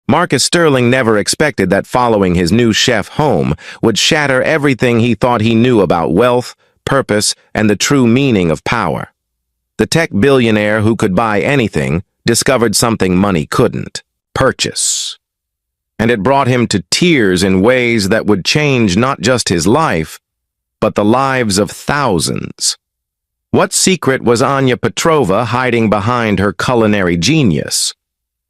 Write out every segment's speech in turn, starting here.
Marcus Sterling never expected that following his new chef home would shatter everything he thought he knew about wealth, purpose, and the true meaning of power. The tech billionaire who could buy anything discovered something money couldn't: purchase. And it brought him to tears in ways that would change not just his life, but the lives of thousands. What secret was Anya Petrova hiding behind her culinary genius?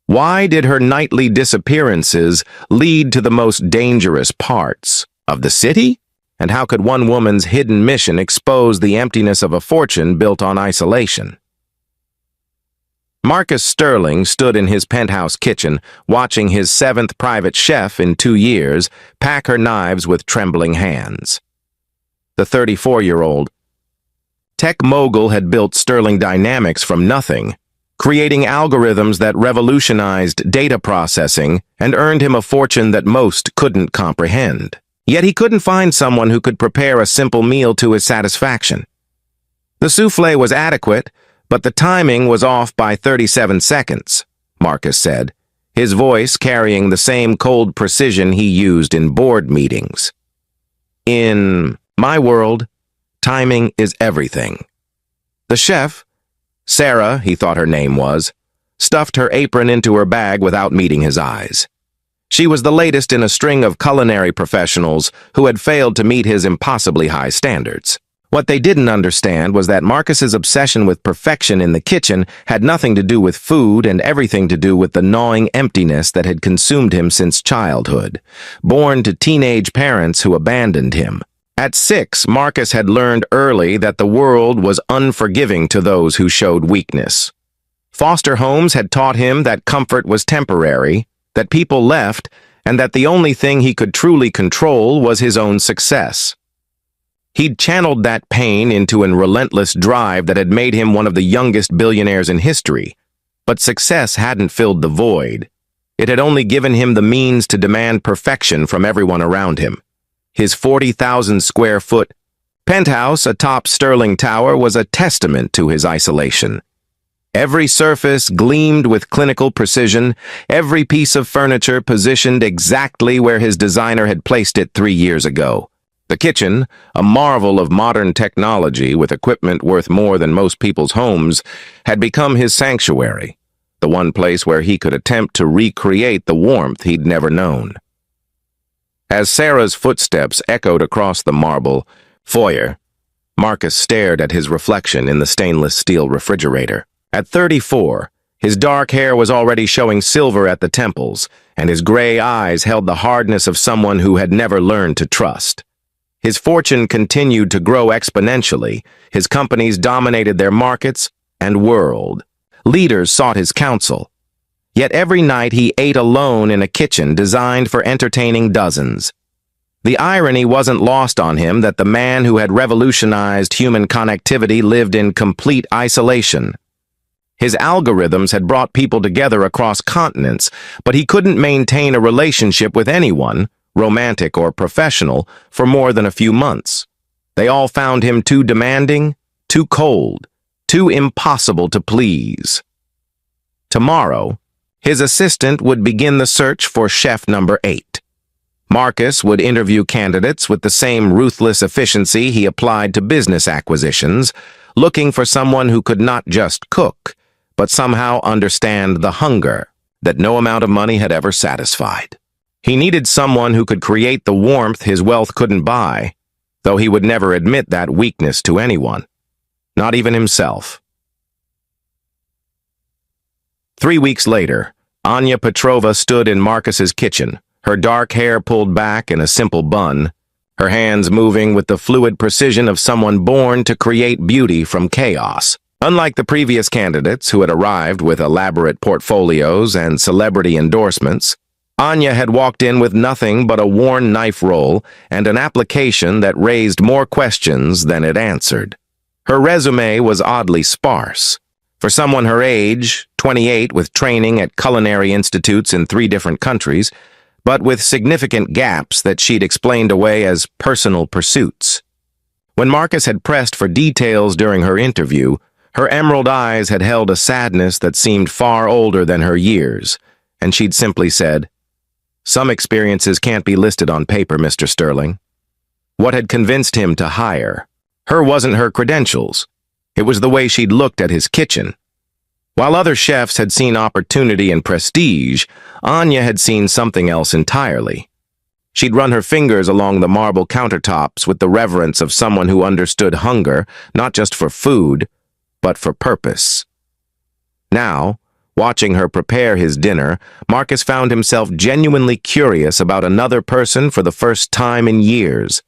Why did her nightly disappearances lead to the most dangerous parts of the city? And how could one woman's hidden mission expose the emptiness of a fortune built on isolation? Marcus Sterling stood in his penthouse kitchen, watching his 7th private chef in 2 years pack her knives with trembling hands. The 34-year-old tech mogul had built Sterling Dynamics from nothing, creating algorithms that revolutionized data processing and earned him a fortune that most couldn't comprehend. Yet he couldn't find someone who could prepare a simple meal to his satisfaction. The soufflé was adequate, but the timing was off by 37 seconds, Marcus said, his voice carrying the same cold precision he used in board meetings. In my world, timing is everything. The chef, Sarah, he thought her name was, stuffed her apron into her bag without meeting his eyes. She was the latest in a string of culinary professionals who had failed to meet his impossibly high standards. What they didn't understand was that Marcus's obsession with perfection in the kitchen had nothing to do with food and everything to do with the gnawing emptiness that had consumed him since childhood, born to teenage parents who abandoned him. At 6, Marcus had learned early that the world was unforgiving to those who showed weakness. Foster homes had taught him that comfort was temporary, that people left, and that the only thing he could truly control was his own success. He'd channeled that pain into a relentless drive that had made him one of the youngest billionaires in history. But success hadn't filled the void. It had only given him the means to demand perfection from everyone around him. His 40,000 square foot penthouse atop Sterling Tower was a testament to his isolation. Every surface gleamed with clinical precision, every piece of furniture positioned exactly where his designer had placed it 3 years ago. The kitchen, a marvel of modern technology with equipment worth more than most people's homes, had become his sanctuary, the one place where he could attempt to recreate the warmth he'd never known. As Sarah's footsteps echoed across the marble foyer, Marcus stared at his reflection in the stainless steel refrigerator. At 34, his dark hair was already showing silver at the temples, and his gray eyes held the hardness of someone who had never learned to trust. His fortune continued to grow exponentially. His companies dominated their markets and world. Leaders sought his counsel. Yet every night he ate alone in a kitchen designed for entertaining dozens. The irony wasn't lost on him that the man who had revolutionized human connectivity lived in complete isolation. His algorithms had brought people together across continents, but he couldn't maintain a relationship with anyone, romantic or professional, for more than a few months. They all found him too demanding, too cold, too impossible to please. Tomorrow, his assistant would begin the search for chef number 8. Marcus would interview candidates with the same ruthless efficiency he applied to business acquisitions, looking for someone who could not just cook, but somehow understand the hunger that no amount of money had ever satisfied. He needed someone who could create the warmth his wealth couldn't buy, though he would never admit that weakness to anyone, not even himself. 3 weeks later, Anya Petrova stood in Marcus's kitchen, her dark hair pulled back in a simple bun, her hands moving with the fluid precision of someone born to create beauty from chaos. Unlike the previous candidates who had arrived with elaborate portfolios and celebrity endorsements, Anya had walked in with nothing but a worn knife roll and an application that raised more questions than it answered. Her resume was oddly sparse. For someone her age, 28 with training at culinary institutes in 3 different countries, but with significant gaps that she'd explained away as personal pursuits. When Marcus had pressed for details during her interview, her emerald eyes had held a sadness that seemed far older than her years, and she'd simply said, "Some experiences can't be listed on paper, Mr. Sterling." What had convinced him to hire her wasn't her credentials. It was the way she'd looked at his kitchen. While other chefs had seen opportunity and prestige, Anya had seen something else entirely. She'd run her fingers along the marble countertops with the reverence of someone who understood hunger, not just for food, but for purpose. Now, watching her prepare his dinner, Marcus found himself genuinely curious about another person for the first time in years.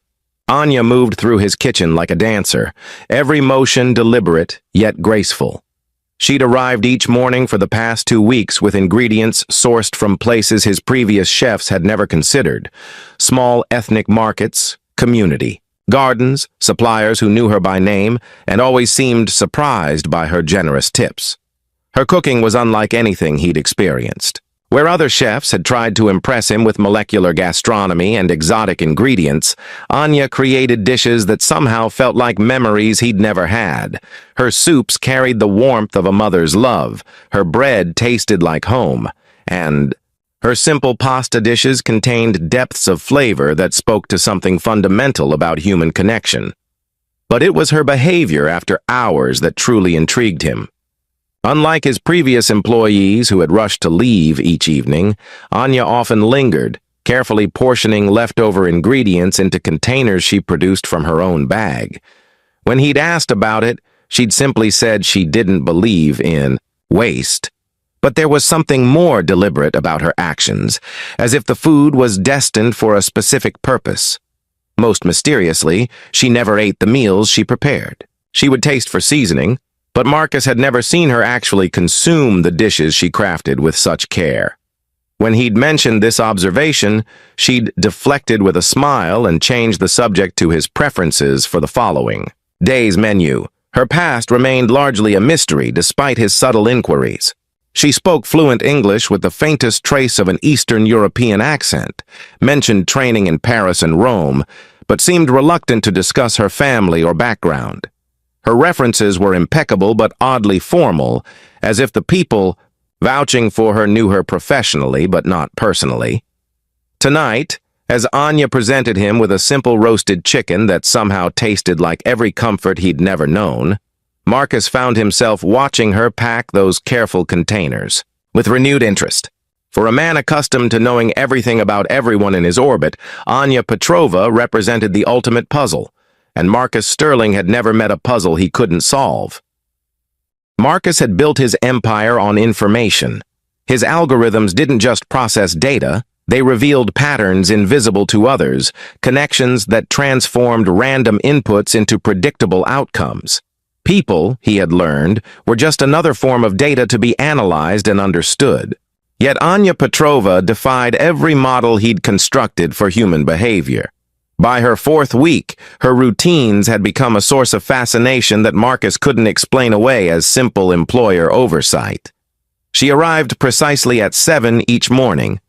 Anya moved through his kitchen like a dancer, every motion deliberate yet graceful. She'd arrived each morning for the past 2 weeks with ingredients sourced from places his previous chefs had never considered: small ethnic markets, community, gardens, suppliers who knew her by name and always seemed surprised by her generous tips. Her cooking was unlike anything he'd experienced. Where other chefs had tried to impress him with molecular gastronomy and exotic ingredients, Anya created dishes that somehow felt like memories he'd never had. Her soups carried the warmth of a mother's love, her bread tasted like home, and her simple pasta dishes contained depths of flavor that spoke to something fundamental about human connection. But it was her behavior after hours that truly intrigued him. Unlike his previous employees who had rushed to leave each evening, Anya often lingered, carefully portioning leftover ingredients into containers she produced from her own bag. When he'd asked about it, she'd simply said she didn't believe in waste. But there was something more deliberate about her actions, as if the food was destined for a specific purpose. Most mysteriously, she never ate the meals she prepared. She would taste for seasoning, but Marcus had never seen her actually consume the dishes she crafted with such care. When he'd mentioned this observation, she'd deflected with a smile and changed the subject to his preferences for the following day's menu. Her past remained largely a mystery despite his subtle inquiries. She spoke fluent English with the faintest trace of an Eastern European accent, mentioned training in Paris and Rome, but seemed reluctant to discuss her family or background. Her references were impeccable but oddly formal, as if the people vouching for her knew her professionally but not personally. Tonight, as Anya presented him with a simple roasted chicken that somehow tasted like every comfort he'd never known, Marcus found himself watching her pack those careful containers with renewed interest. For a man accustomed to knowing everything about everyone in his orbit, Anya Petrova represented the ultimate puzzle, and Marcus Sterling had never met a puzzle he couldn't solve. Marcus had built his empire on information. His algorithms didn't just process data, they revealed patterns invisible to others, connections that transformed random inputs into predictable outcomes. People, he had learned, were just another form of data to be analyzed and understood. Yet Anya Petrova defied every model he'd constructed for human behavior. By her 4th week, her routines had become a source of fascination that Marcus couldn't explain away as simple employer oversight. She arrived precisely at 7 each morning.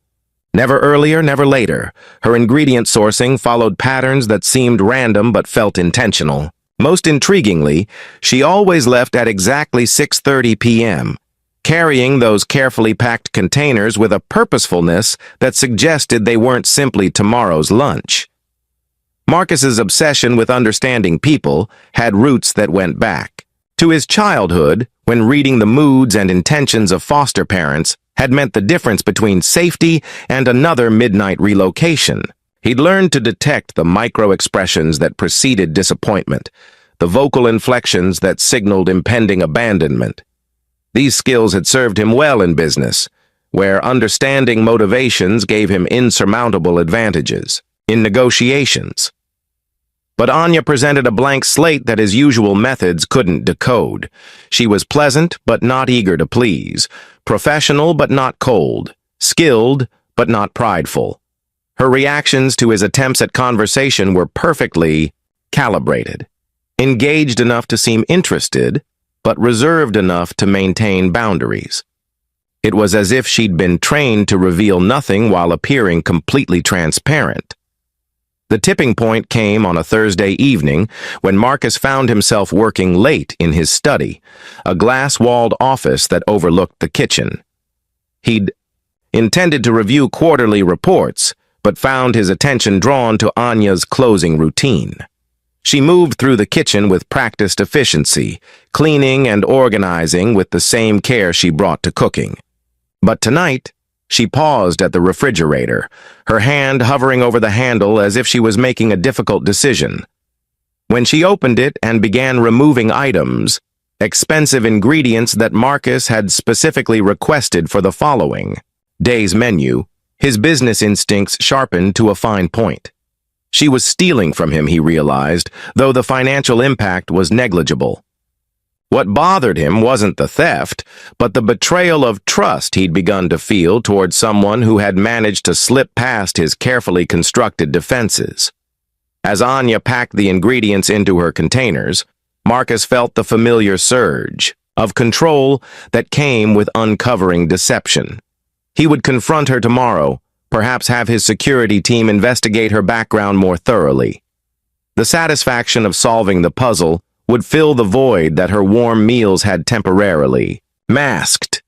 Never earlier, never later. Her ingredient sourcing followed patterns that seemed random but felt intentional. Most intriguingly, she always left at exactly 6:30 p.m., carrying those carefully packed containers with a purposefulness that suggested they weren't simply tomorrow's lunch. Marcus's obsession with understanding people had roots that went back to his childhood, when reading the moods and intentions of foster parents had meant the difference between safety and another midnight relocation. He'd learned to detect the micro-expressions that preceded disappointment, the vocal inflections that signaled impending abandonment. These skills had served him well in business, where understanding motivations gave him insurmountable advantages in negotiations. But Anya presented a blank slate that his usual methods couldn't decode. She was pleasant but not eager to please, professional but not cold, skilled but not prideful. Her reactions to his attempts at conversation were perfectly calibrated, engaged enough to seem interested, but reserved enough to maintain boundaries. It was as if she'd been trained to reveal nothing while appearing completely transparent. The tipping point came on a Thursday evening when Marcus found himself working late in his study, a glass-walled office that overlooked the kitchen. He'd intended to review quarterly reports, but found his attention drawn to Anya's closing routine. She moved through the kitchen with practiced efficiency, cleaning and organizing with the same care she brought to cooking. But tonight, she paused at the refrigerator, her hand hovering over the handle as if she was making a difficult decision. When she opened it and began removing items, expensive ingredients that Marcus had specifically requested for the following day's menu, his business instincts sharpened to a fine point. She was stealing from him, he realized, though the financial impact was negligible. What bothered him wasn't the theft, but the betrayal of trust he'd begun to feel toward someone who had managed to slip past his carefully constructed defenses. As Anya packed the ingredients into her containers, Marcus felt the familiar surge of control that came with uncovering deception. He would confront her tomorrow, perhaps have his security team investigate her background more thoroughly. The satisfaction of solving the puzzle would fill the void that her warm meals had temporarily masked.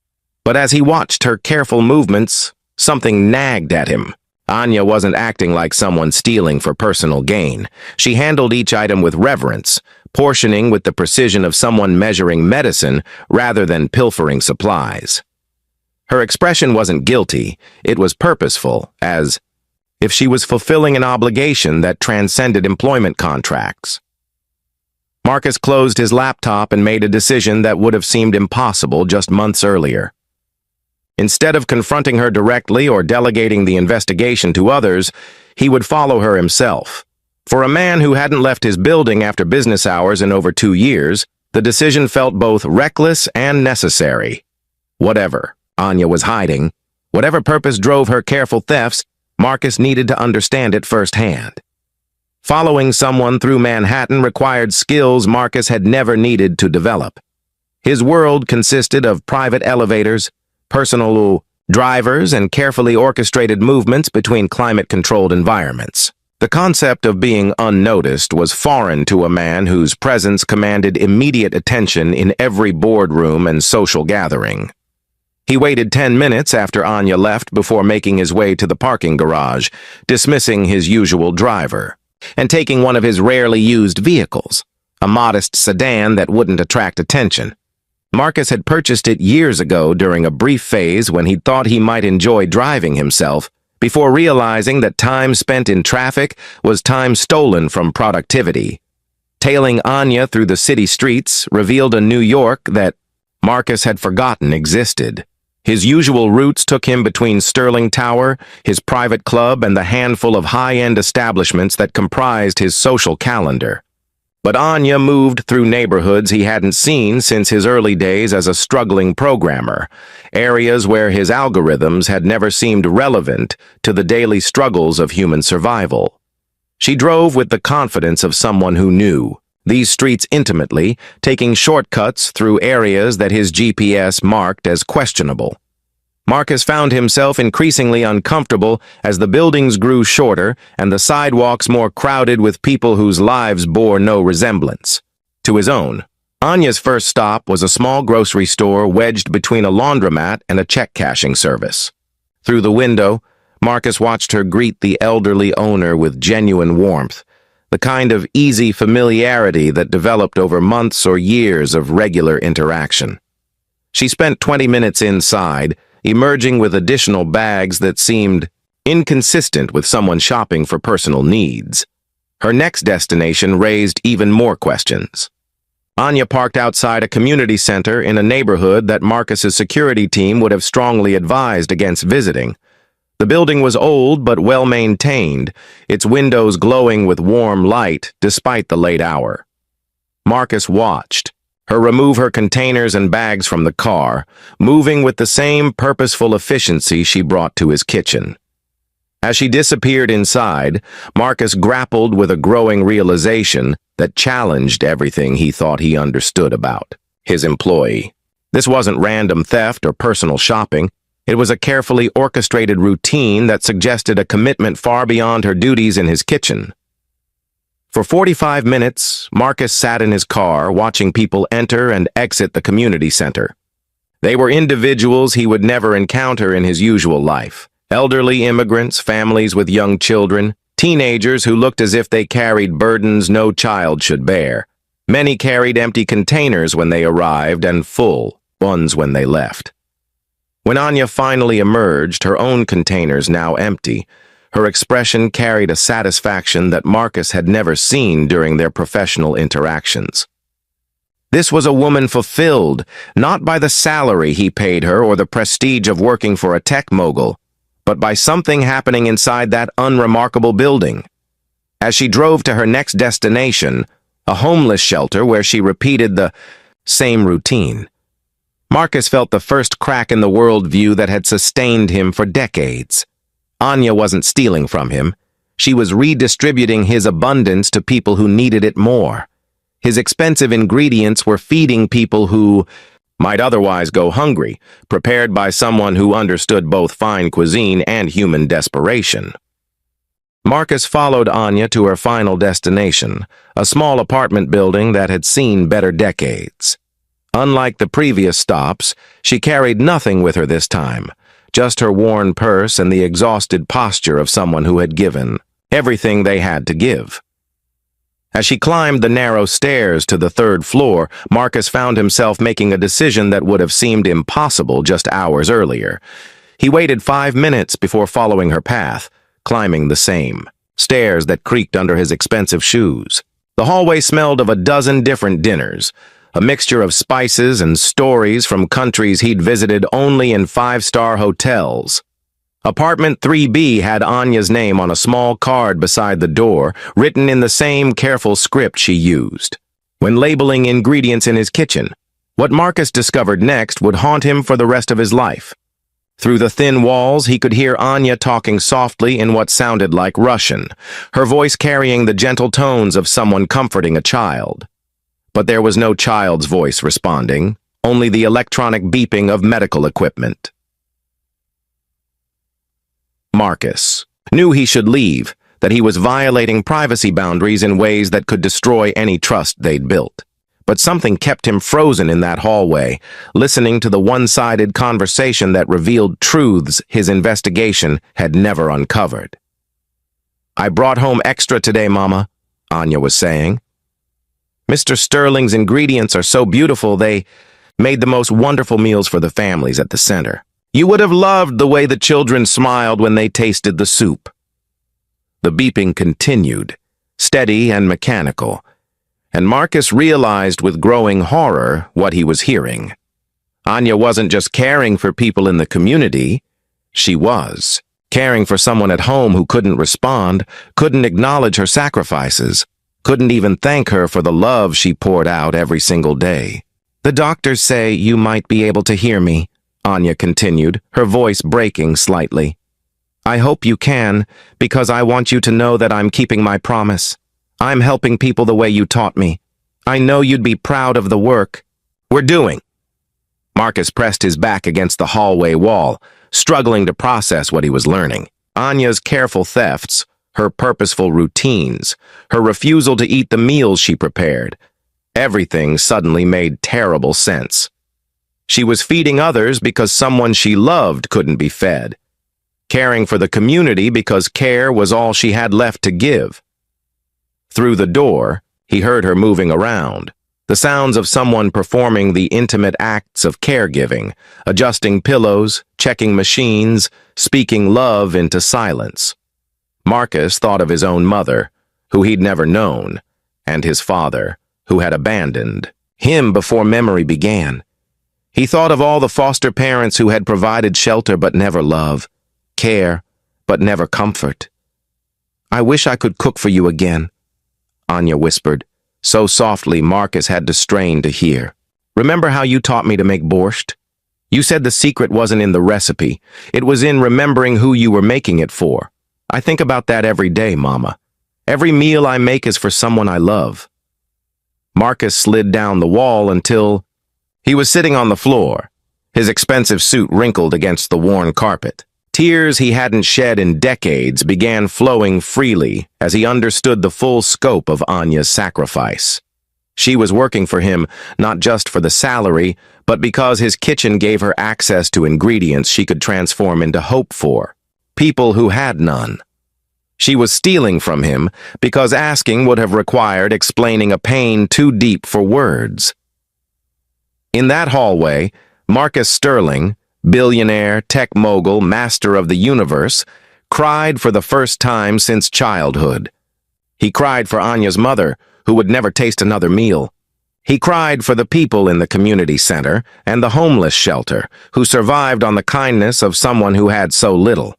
But as he watched her careful movements, something nagged at him. Anya wasn't acting like someone stealing for personal gain. She handled each item with reverence, portioning with the precision of someone measuring medicine rather than pilfering supplies. Her expression wasn't guilty, it was purposeful, as if she was fulfilling an obligation that transcended employment contracts. Marcus closed his laptop and made a decision that would have seemed impossible just months earlier. Instead of confronting her directly or delegating the investigation to others, he would follow her himself. For a man who hadn't left his building after business hours in over 2 years, the decision felt both reckless and necessary. Whatever Anya was hiding, whatever purpose drove her careful thefts, Marcus needed to understand it firsthand. Following someone through Manhattan required skills Marcus had never needed to develop. His world consisted of private elevators, personal drivers, and carefully orchestrated movements between climate-controlled environments. The concept of being unnoticed was foreign to a man whose presence commanded immediate attention in every boardroom and social gathering. He waited 10 minutes after Anya left before making his way to the parking garage, dismissing his usual driver, and taking one of his rarely used vehicles, a modest sedan that wouldn't attract attention. Marcus had purchased it years ago during a brief phase when he thought he might enjoy driving himself, before realizing that time spent in traffic was time stolen from productivity. Tailing Anya through the city streets revealed a New York that Marcus had forgotten existed. His usual routes took him between Sterling Tower, his private club, and the handful of high-end establishments that comprised his social calendar. But Anya moved through neighborhoods he hadn't seen since his early days as a struggling programmer, areas where his algorithms had never seemed relevant to the daily struggles of human survival. She drove with the confidence of someone who knew these streets intimately, taking shortcuts through areas that his GPS marked as questionable. Marcus found himself increasingly uncomfortable as the buildings grew shorter and the sidewalks more crowded with people whose lives bore no resemblance to his own. Anya's first stop was a small grocery store wedged between a laundromat and a check-cashing service. Through the window, Marcus watched her greet the elderly owner with genuine warmth, the kind of easy familiarity that developed over months or years of regular interaction. She spent 20 minutes inside, emerging with additional bags that seemed inconsistent with someone shopping for personal needs. Her next destination raised even more questions. Anya parked outside a community center in a neighborhood that Marcus's security team would have strongly advised against visiting. The building was old but well-maintained, its windows glowing with warm light despite the late hour. Marcus watched her remove her containers and bags from the car, moving with the same purposeful efficiency she brought to his kitchen. As she disappeared inside, Marcus grappled with a growing realization that challenged everything he thought he understood about his employee. This wasn't random theft or personal shopping. It was a carefully orchestrated routine that suggested a commitment far beyond her duties in his kitchen. For 45 minutes, Marcus sat in his car watching people enter and exit the community center. They were individuals he would never encounter in his usual life. Elderly immigrants, families with young children, teenagers who looked as if they carried burdens no child should bear. Many carried empty containers when they arrived and full ones when they left. When Anya finally emerged, her own containers now empty, her expression carried a satisfaction that Marcus had never seen during their professional interactions. This was a woman fulfilled, not by the salary he paid her or the prestige of working for a tech mogul, but by something happening inside that unremarkable building. As she drove to her next destination, a homeless shelter where she repeated the same routine, Marcus felt the first crack in the worldview that had sustained him for decades. Anya wasn't stealing from him. She was redistributing his abundance to people who needed it more. His expensive ingredients were feeding people who might otherwise go hungry, prepared by someone who understood both fine cuisine and human desperation. Marcus followed Anya to her final destination, a small apartment building that had seen better decades. Unlike the previous stops, she carried nothing with her this time, just her worn purse and the exhausted posture of someone who had given everything they had to give. As she climbed the narrow stairs to the third floor, Marcus found himself making a decision that would have seemed impossible just hours earlier. He waited 5 minutes before following her path, climbing the same stairs that creaked under his expensive shoes. The hallway smelled of a dozen different dinners, a mixture of spices and stories from countries he'd visited only in 5-star hotels. Apartment 3B had Anya's name on a small card beside the door, written in the same careful script she used. When labeling ingredients in his kitchen, what Marcus discovered next would haunt him for the rest of his life. Through the thin walls, he could hear Anya talking softly in what sounded like Russian, her voice carrying the gentle tones of someone comforting a child. But there was no child's voice responding, only the electronic beeping of medical equipment. Marcus knew he should leave, that he was violating privacy boundaries in ways that could destroy any trust they'd built. But something kept him frozen in that hallway, listening to the one-sided conversation that revealed truths his investigation had never uncovered. "I brought home extra today, Mama," Anya was saying. "Mr. Sterling's ingredients are so beautiful, they made the most wonderful meals for the families at the center. You would have loved the way the children smiled when they tasted the soup." The beeping continued, steady and mechanical, and Marcus realized with growing horror what he was hearing. Anya wasn't just caring for people in the community, she was caring for someone at home who couldn't respond, couldn't acknowledge her sacrifices, couldn't even thank her for the love she poured out every single day. "The doctors say you might be able to hear me," Anya continued, her voice breaking slightly. "I hope you can, because I want you to know that I'm keeping my promise. I'm helping people the way you taught me. I know you'd be proud of the work we're doing." Marcus pressed his back against the hallway wall, struggling to process what he was learning. Anya's careful thefts, her purposeful routines, her refusal to eat the meals she prepared. Everything suddenly made terrible sense. She was feeding others because someone she loved couldn't be fed, caring for the community because care was all she had left to give. Through the door, he heard her moving around, the sounds of someone performing the intimate acts of caregiving, adjusting pillows, checking machines, speaking love into silence. Marcus thought of his own mother, who he'd never known, and his father, who had abandoned him before memory began. He thought of all the foster parents who had provided shelter but never love, care but never comfort. "I wish I could cook for you again," Anya whispered, so softly Marcus had to strain to hear. "Remember how you taught me to make borscht? You said the secret wasn't in the recipe. It was in remembering who you were making it for. I think about that every day, Mama. Every meal I make is for someone I love." Marcus slid down the wall until he was sitting on the floor, his expensive suit wrinkled against the worn carpet. Tears he hadn't shed in decades began flowing freely as he understood the full scope of Anya's sacrifice. She was working for him, not just for the salary, but because his kitchen gave her access to ingredients she could transform into hope for people who had none. She was stealing from him because asking would have required explaining a pain too deep for words. In that hallway, Marcus Sterling, billionaire, tech mogul, master of the universe, cried for the first time since childhood. He cried for Anya's mother, who would never taste another meal. He cried for the people in the community center and the homeless shelter, who survived on the kindness of someone who had so little.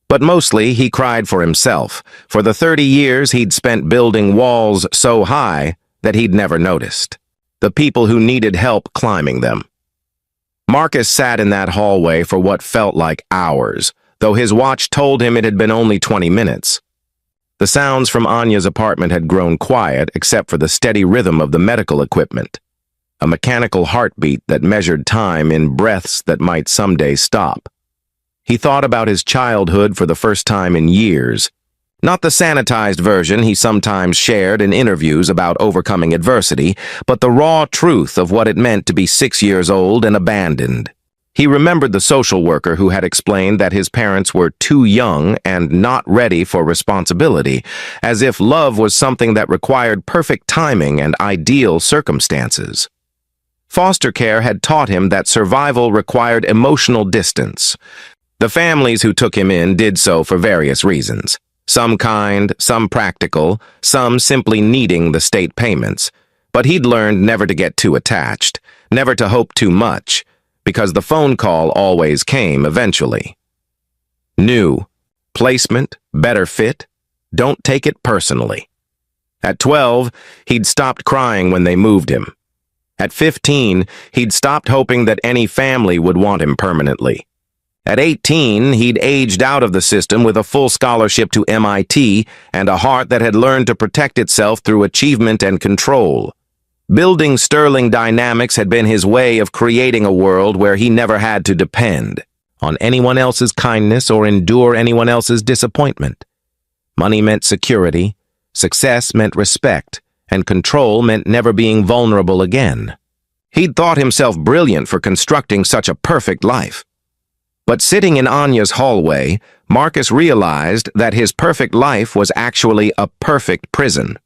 But mostly he cried for himself, for the 30 years he'd spent building walls so high that he'd never noticed. The people who needed help climbing them. Marcus sat in that hallway for what felt like hours, though his watch told him it had been only 20 minutes. The sounds from Anya's apartment had grown quiet except for the steady rhythm of the medical equipment, a mechanical heartbeat that measured time in breaths that might someday stop. He thought about his childhood for the first time in years, not the sanitized version he sometimes shared in interviews about overcoming adversity, but the raw truth of what it meant to be 6 years old and abandoned. He remembered the social worker who had explained that his parents were too young and not ready for responsibility, as if love was something that required perfect timing and ideal circumstances. Foster care had taught him that survival required emotional distance. The families who took him in did so for various reasons. Some kind, some practical, some simply needing the state payments. But he'd learned never to get too attached, never to hope too much, because the phone call always came eventually. New, placement, better fit, don't take it personally. At 12, he'd stopped crying when they moved him. At 15, he'd stopped hoping that any family would want him permanently. At 18, he'd aged out of the system with a full scholarship to MIT and a heart that had learned to protect itself through achievement and control. Building Sterling Dynamics had been his way of creating a world where he never had to depend on anyone else's kindness or endure anyone else's disappointment. Money meant security, success meant respect, and control meant never being vulnerable again. He'd thought himself brilliant for constructing such a perfect life. But sitting in Anya's hallway, Marcus realized that his perfect life was actually a perfect prison.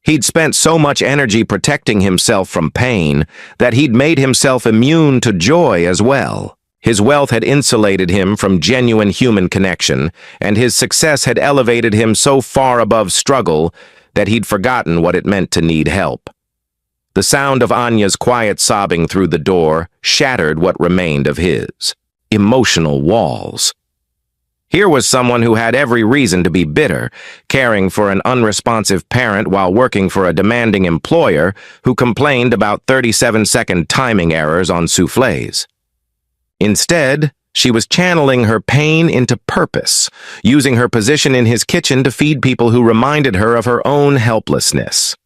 He'd spent so much energy protecting himself from pain that he'd made himself immune to joy as well. His wealth had insulated him from genuine human connection, and his success had elevated him so far above struggle that he'd forgotten what it meant to need help. The sound of Anya's quiet sobbing through the door shattered what remained of his emotional walls. Here was someone who had every reason to be bitter, caring for an unresponsive parent while working for a demanding employer who complained about 37-second timing errors on soufflés. Instead, she was channeling her pain into purpose, using her position in his kitchen to feed people who reminded her of her own helplessness.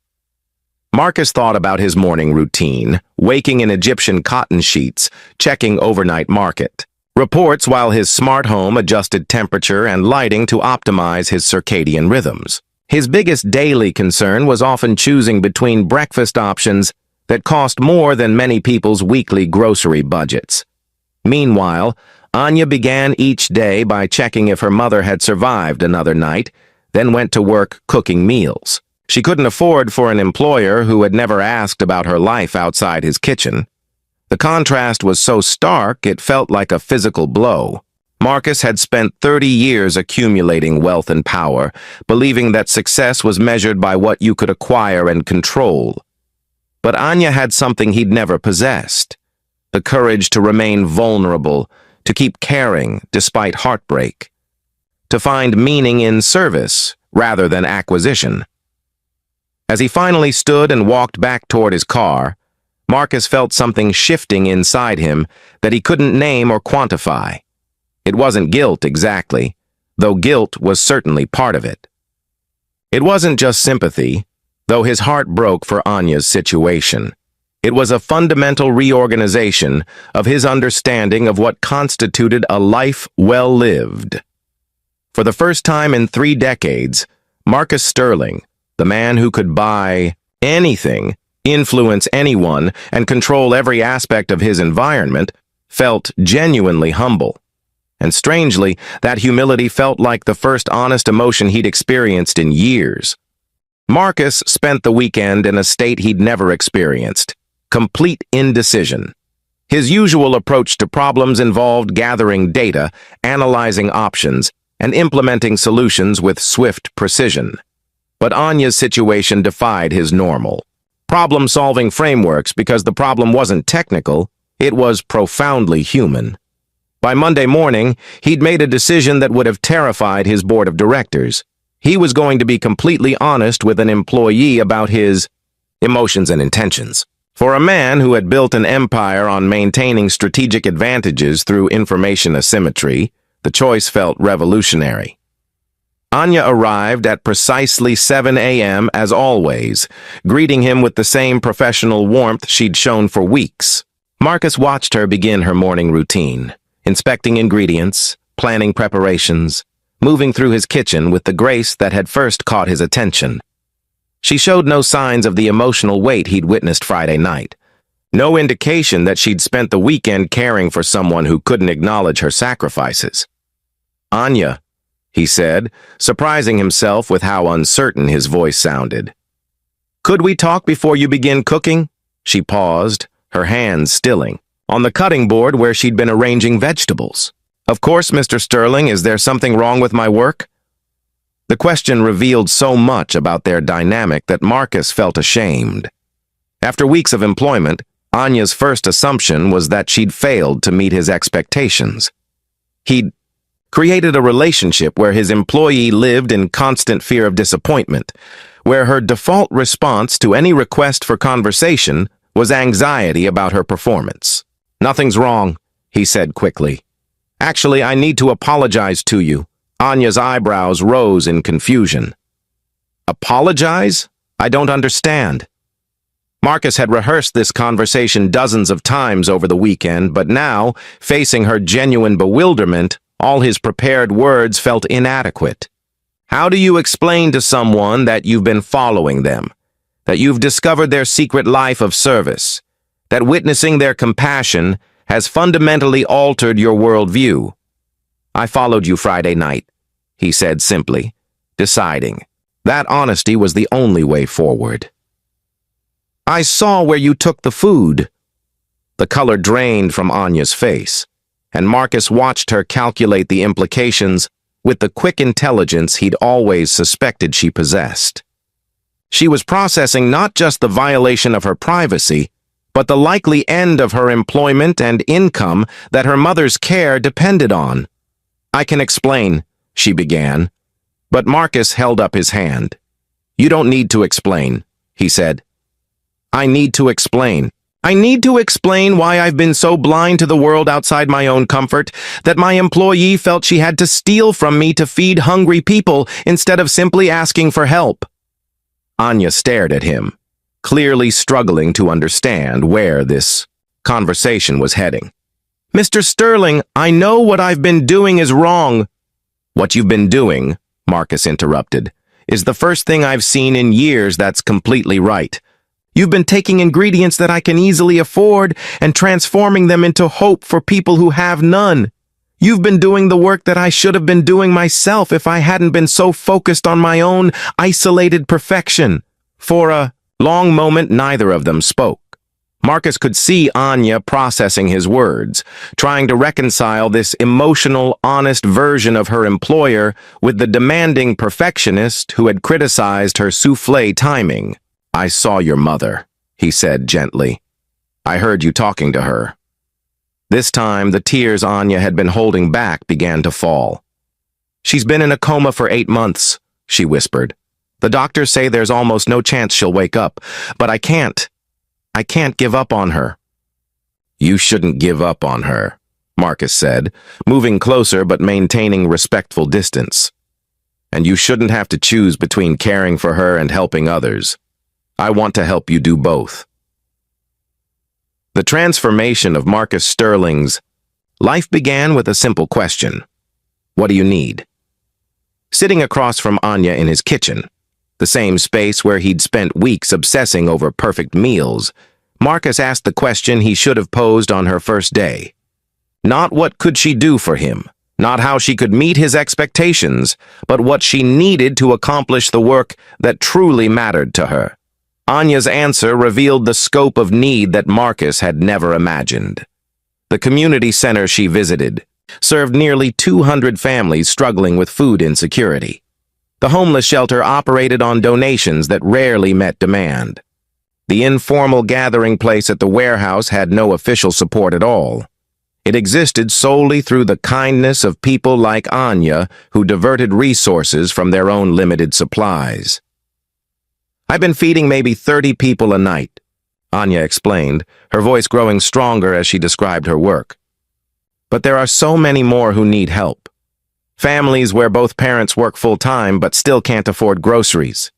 Marcus thought about his morning routine, waking in Egyptian cotton sheets, checking overnight market reports while his smart home adjusted temperature and lighting to optimize his circadian rhythms. His biggest daily concern was often choosing between breakfast options that cost more than many people's weekly grocery budgets. Meanwhile, Anya began each day by checking if her mother had survived another night, then went to work cooking meals. She couldn't afford for an employer who had never asked about her life outside his kitchen. The contrast was so stark it felt like a physical blow. Marcus had spent 30 years accumulating wealth and power, believing that success was measured by what you could acquire and control. But Anya had something he'd never possessed: the courage to remain vulnerable, to keep caring despite heartbreak, to find meaning in service rather than acquisition. As he finally stood and walked back toward his car, Marcus felt something shifting inside him that he couldn't name or quantify. It wasn't guilt exactly, though guilt was certainly part of it. It wasn't just sympathy, though his heart broke for Anya's situation. It was a fundamental reorganization of his understanding of what constituted a life well lived. For the first time in 3 decades, Marcus Sterling, the man who could buy anything, influence anyone, and control every aspect of his environment, felt genuinely humble. And strangely, that humility felt like the first honest emotion he'd experienced in years. Marcus spent the weekend in a state he'd never experienced: complete indecision. His usual approach to problems involved gathering data, analyzing options, and implementing solutions with swift precision. But Anya's situation defied his normal problem-solving frameworks because the problem wasn't technical, it was profoundly human. By Monday morning, he'd made a decision that would have terrified his board of directors. He was going to be completely honest with an employee about his emotions and intentions. For a man who had built an empire on maintaining strategic advantages through information asymmetry, the choice felt revolutionary. Anya arrived at precisely 7 a.m. as always, greeting him with the same professional warmth she'd shown for weeks. Marcus watched her begin her morning routine, inspecting ingredients, planning preparations, moving through his kitchen with the grace that had first caught his attention. She showed no signs of the emotional weight he'd witnessed Friday night, no indication that she'd spent the weekend caring for someone who couldn't acknowledge her sacrifices. "Anya," he said, surprising himself with how uncertain his voice sounded. "Could we talk before you begin cooking?" She paused, her hands stilling, on the cutting board where she'd been arranging vegetables. "Of course, Mr. Sterling, is there something wrong with my work?" The question revealed so much about their dynamic that Marcus felt ashamed. After weeks of employment, Anya's first assumption was that she'd failed to meet his expectations. He'd created a relationship where his employee lived in constant fear of disappointment, where her default response to any request for conversation was anxiety about her performance. "Nothing's wrong," he said quickly. "Actually, I need to apologize to you." Anya's eyebrows rose in confusion. "Apologize? I don't understand." Marcus had rehearsed this conversation dozens of times over the weekend, but now, facing her genuine bewilderment, all his prepared words felt inadequate. "How do you explain to someone that you've been following them, that you've discovered their secret life of service, that witnessing their compassion has fundamentally altered your worldview?" "I followed you Friday night," he said simply, deciding that honesty was the only way forward. "I saw where you took the food." The color drained from Anya's face, and Marcus watched her calculate the implications with the quick intelligence he'd always suspected she possessed. She was processing not just the violation of her privacy, but the likely end of her employment and income that her mother's care depended on. "I can explain," she began, but Marcus held up his hand. "You don't need to explain," he said. "I need to explain. I need to explain why I've been so blind to the world outside my own comfort that my employee felt she had to steal from me to feed hungry people instead of simply asking for help." Anya stared at him, clearly struggling to understand where this conversation was heading. "Mr. Sterling, I know what I've been doing is wrong." "What you've been doing," Marcus interrupted, "is the first thing I've seen in years that's completely right. You've been taking ingredients that I can easily afford and transforming them into hope for people who have none. You've been doing the work that I should have been doing myself if I hadn't been so focused on my own isolated perfection." For a long moment, neither of them spoke. Marcus could see Anya processing his words, trying to reconcile this emotional, honest version of her employer with the demanding perfectionist who had criticized her soufflé timing. "I saw your mother," he said gently. "I heard you talking to her." This time, the tears Anya had been holding back began to fall. "She's been in a coma for 8 months," she whispered. "The doctors say there's almost no chance she'll wake up, but I can't give up on her." "You shouldn't give up on her," Marcus said, moving closer but maintaining respectful distance. "And you shouldn't have to choose between caring for her and helping others. I want to help you do both." The transformation of Marcus Sterling's life began with a simple question: "What do you need?" Sitting across from Anya in his kitchen, the same space where he'd spent weeks obsessing over perfect meals, Marcus asked the question he should have posed on her first day. Not what could she do for him, not how she could meet his expectations, but what she needed to accomplish the work that truly mattered to her. Anya's answer revealed the scope of need that Marcus had never imagined. The community center she visited served nearly 200 families struggling with food insecurity. The homeless shelter operated on donations that rarely met demand. The informal gathering place at the warehouse had no official support at all. It existed solely through the kindness of people like Anya, who diverted resources from their own limited supplies. "I've been feeding maybe 30 people a night," Anya explained, her voice growing stronger as she described her work. "But there are so many more who need help. Families where both parents work full-time but still can't afford groceries.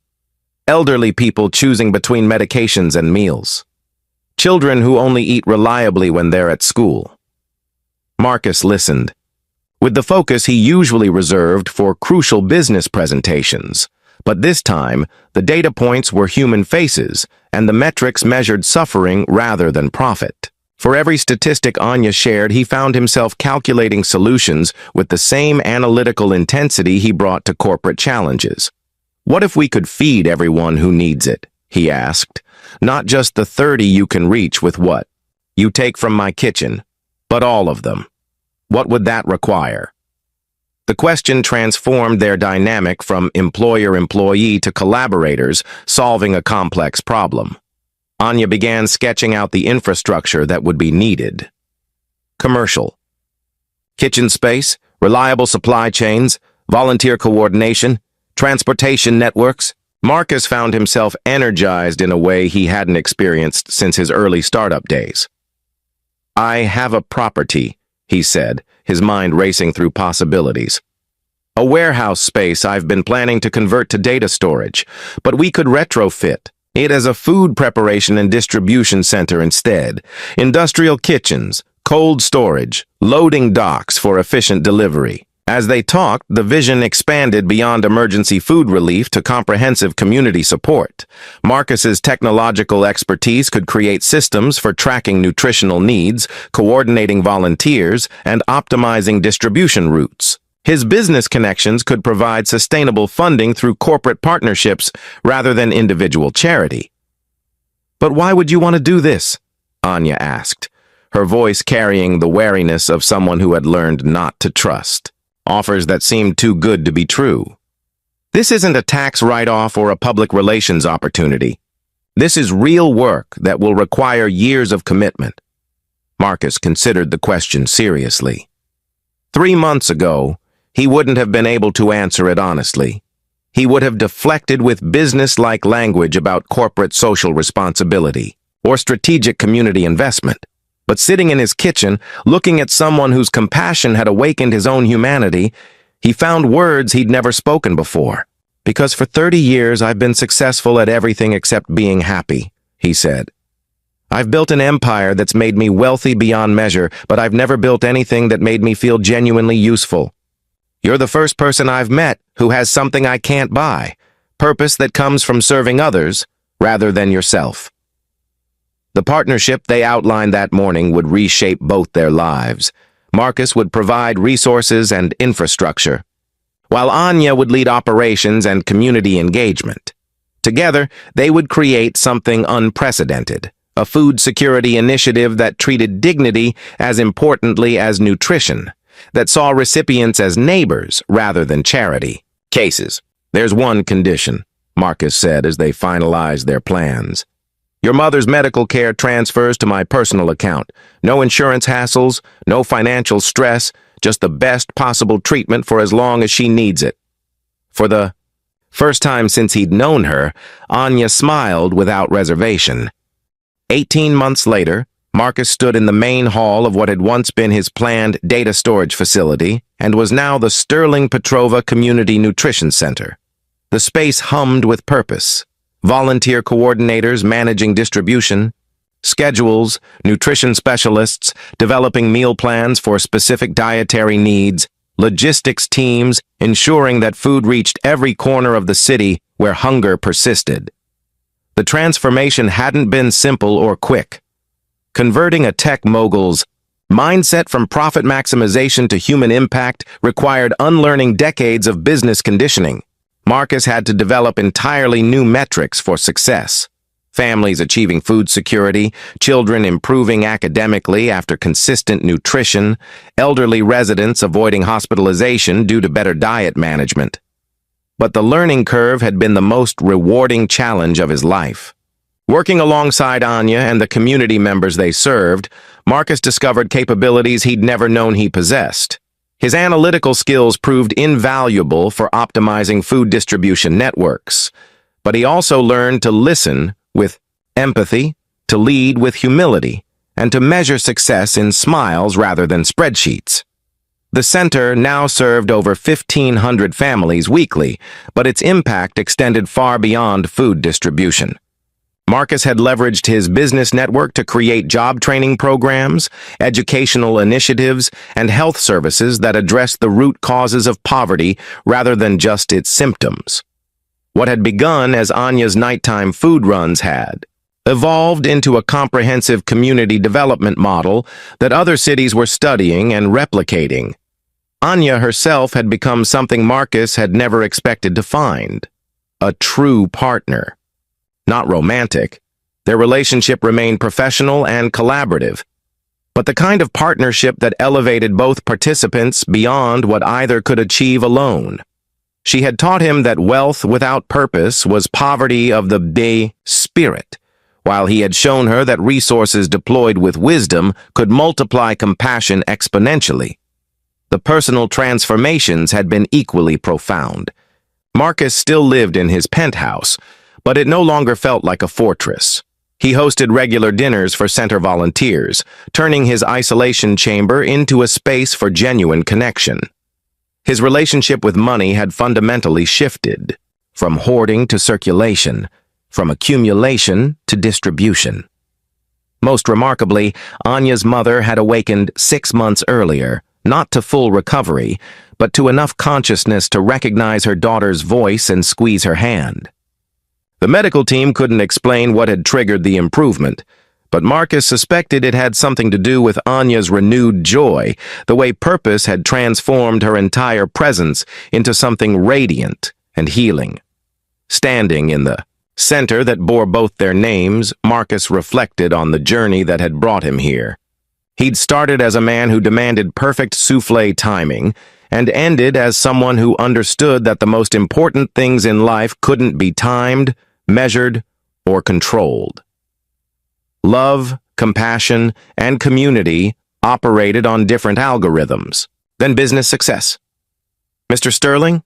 Elderly people choosing between medications and meals. Children who only eat reliably when they're at school." Marcus listened, with the focus he usually reserved for crucial business presentations. But this time, the data points were human faces, and the metrics measured suffering rather than profit. For every statistic Anya shared, he found himself calculating solutions with the same analytical intensity he brought to corporate challenges. "What if we could feed everyone who needs it?" he asked. "Not just the 30 you can reach with what you take from my kitchen, but all of them. What would that require?" The question transformed their dynamic from employer-employee to collaborators solving a complex problem. Anya began sketching out the infrastructure that would be needed. Commercial. Kitchen space, reliable supply chains, volunteer coordination, transportation networks. Marcus found himself energized in a way he hadn't experienced since his early startup days. "I have a property," he said, his mind racing through possibilities. "A warehouse space I've been planning to convert to data storage, but we could retrofit it as a food preparation and distribution center instead. Industrial kitchens, cold storage, loading docks for efficient delivery." As they talked, the vision expanded beyond emergency food relief to comprehensive community support. Marcus's technological expertise could create systems for tracking nutritional needs, coordinating volunteers, and optimizing distribution routes. His business connections could provide sustainable funding through corporate partnerships rather than individual charity. "But why would you want to do this?" Anya asked, her voice carrying the wariness of someone who had learned not to trust. Offers that seemed too good to be true. "This isn't a tax write-off or a public relations opportunity. This is real work that will require years of commitment." Marcus considered the question seriously. 3 months ago, he wouldn't have been able to answer it honestly. He would have deflected with business-like language about corporate social responsibility or strategic community investment. But sitting in his kitchen, looking at someone whose compassion had awakened his own humanity, he found words he'd never spoken before. "Because for 30 years I've been successful at everything except being happy," he said. "I've built an empire that's made me wealthy beyond measure, but I've never built anything that made me feel genuinely useful. You're the first person I've met who has something I can't buy, purpose that comes from serving others rather than yourself." The partnership they outlined that morning would reshape both their lives. Marcus would provide resources and infrastructure, while Anya would lead operations and community engagement. Together, they would create something unprecedented, a food security initiative that treated dignity as importantly as nutrition, that saw recipients as neighbors rather than charity cases. "There's one condition," Marcus said as they finalized their plans. "Your mother's medical care transfers to my personal account. No insurance hassles, no financial stress, just the best possible treatment for as long as she needs it." For the first time since he'd known her, Anya smiled without reservation. 18 months later, Marcus stood in the main hall of what had once been his planned data storage facility and was now the Sterling Petrova Community Nutrition Center. The space hummed with purpose. Volunteer coordinators managing distribution, schedules, nutrition specialists developing meal plans for specific dietary needs, logistics teams ensuring that food reached every corner of the city where hunger persisted. The transformation hadn't been simple or quick. Converting a tech mogul's mindset from profit maximization to human impact required unlearning decades of business conditioning. Marcus had to develop entirely new metrics for success. Families achieving food security, children improving academically after consistent nutrition, elderly residents avoiding hospitalization due to better diet management. But the learning curve had been the most rewarding challenge of his life. Working alongside Anya and the community members they served, Marcus discovered capabilities he'd never known he possessed. His analytical skills proved invaluable for optimizing food distribution networks, but he also learned to listen with empathy, to lead with humility, and to measure success in smiles rather than spreadsheets. The center now served over 1,500 families weekly, but its impact extended far beyond food distribution. Marcus had leveraged his business network to create job training programs, educational initiatives, and health services that addressed the root causes of poverty rather than just its symptoms. What had begun as Anya's nighttime food runs had evolved into a comprehensive community development model that other cities were studying and replicating. Anya herself had become something Marcus had never expected to find: a true partner. Not romantic. Their relationship remained professional and collaborative, but the kind of partnership that elevated both participants beyond what either could achieve alone. She had taught him that wealth without purpose was poverty of the spirit, while he had shown her that resources deployed with wisdom could multiply compassion exponentially. The personal transformations had been equally profound. Marcus still lived in his penthouse, but it no longer felt like a fortress. He hosted regular dinners for center volunteers, turning his isolation chamber into a space for genuine connection. His relationship with money had fundamentally shifted, from hoarding to circulation, from accumulation to distribution. Most remarkably, Anya's mother had awakened 6 months earlier, not to full recovery, but to enough consciousness to recognize her daughter's voice and squeeze her hand. The medical team couldn't explain what had triggered the improvement, but Marcus suspected it had something to do with Anya's renewed joy, the way purpose had transformed her entire presence into something radiant and healing. Standing in the center that bore both their names, Marcus reflected on the journey that had brought him here. He'd started as a man who demanded perfect soufflé timing, and ended as someone who understood that the most important things in life couldn't be timed, measured, or controlled. Love, compassion, and community operated on different algorithms than business success. "Mr. Sterling?"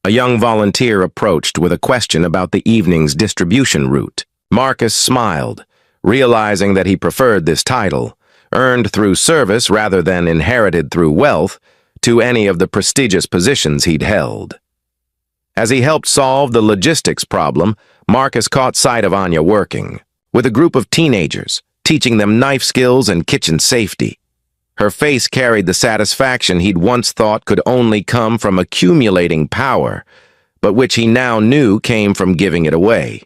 A young volunteer approached with a question about the evening's distribution route. Marcus smiled, realizing that he preferred this title, earned through service rather than inherited through wealth, to any of the prestigious positions he'd held. As he helped solve the logistics problem, Marcus caught sight of Anya working with a group of teenagers, teaching them knife skills and kitchen safety. Her face carried the satisfaction he'd once thought could only come from accumulating power, but which he now knew came from giving it away.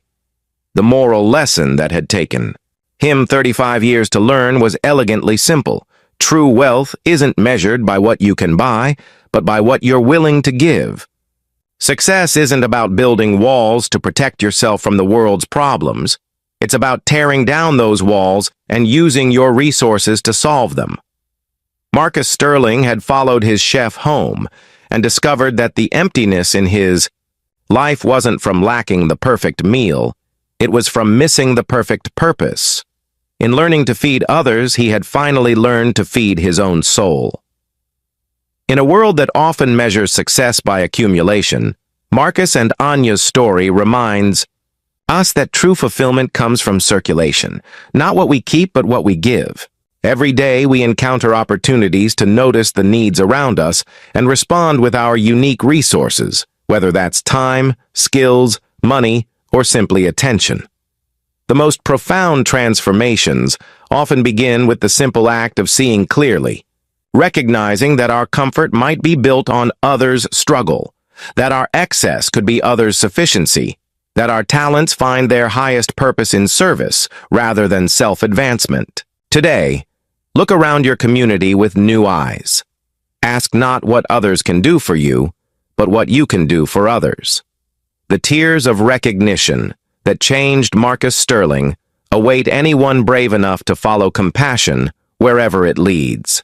The moral lesson that had taken him 35 years to learn was elegantly simple. True wealth isn't measured by what you can buy, but by what you're willing to give. Success isn't about building walls to protect yourself from the world's problems. It's about tearing down those walls and using your resources to solve them. Marcus Sterling had followed his chef home and discovered that the emptiness in his life wasn't from lacking the perfect meal, it was from missing the perfect purpose. In learning to feed others, he had finally learned to feed his own soul. In a world that often measures success by accumulation, Marcus and Anya's story reminds us that true fulfillment comes from circulation, not what we keep but what we give. Every day we encounter opportunities to notice the needs around us and respond with our unique resources, whether that's time, skills, money, or simply attention. The most profound transformations often begin with the simple act of seeing clearly, recognizing that our comfort might be built on others' struggle, that our excess could be others' sufficiency, that our talents find their highest purpose in service rather than self-advancement. Today, look around your community with new eyes. Ask not what others can do for you, but what you can do for others. The tears of recognition that changed Marcus Sterling await anyone brave enough to follow compassion wherever it leads.